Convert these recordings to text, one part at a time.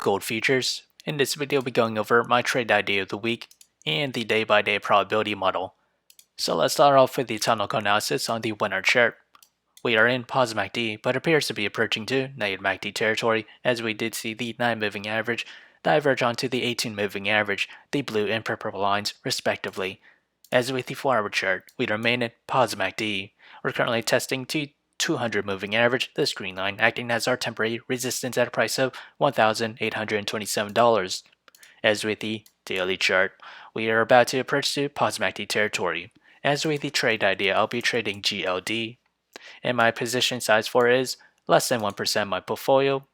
gold futures. In this video, I'll be going over my trade idea of the week and the day-by-day probability model. So let's start off with the technical analysis on the winner chart. We are in positive MACD, but appears to be approaching to negative MACD territory, as we did see the 9 moving average diverge onto the 18 moving average, the blue and purple lines respectively. As with the 4-hour chart, we remain in positive MACD. We're currently testing to 200 moving average, this green line acting as our temporary resistance at a price of $1,827. As with the daily chart, we are about to approach to positive MACD territory. As with the trade idea, I'll be trading GLD, and my position size for it is less than 1% of my portfolio,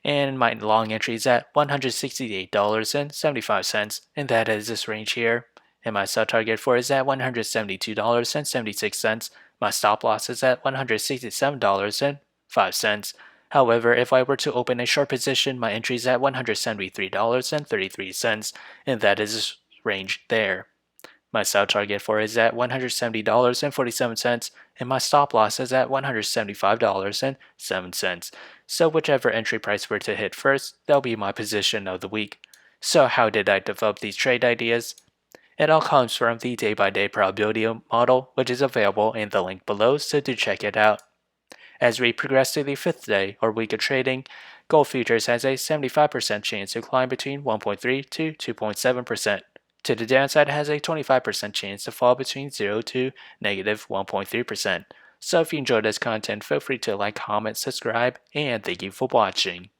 and my long entry is at $168.75, and that is this range here. And my sell target for it is at $172.76. My stop loss is at $167.05. However, if I were to open a short position, my entry is at $173.33, and that is this range there. My sell target for it is at $170.47, and my stop loss is at $175.07. So whichever entry price were to hit first, that'll be my position of the week. So how did I develop these trade ideas? It all comes from the day-by-day probability model, which is available in the link below, so do check it out. As we progress to the 5th day or week of trading, gold futures has a 75% chance to climb between 1.3 to 2.7%. To the downside, it has a 25% chance to fall between 0 to negative 1.3%. So if you enjoyed this content, feel free to like, comment, subscribe, and thank you for watching.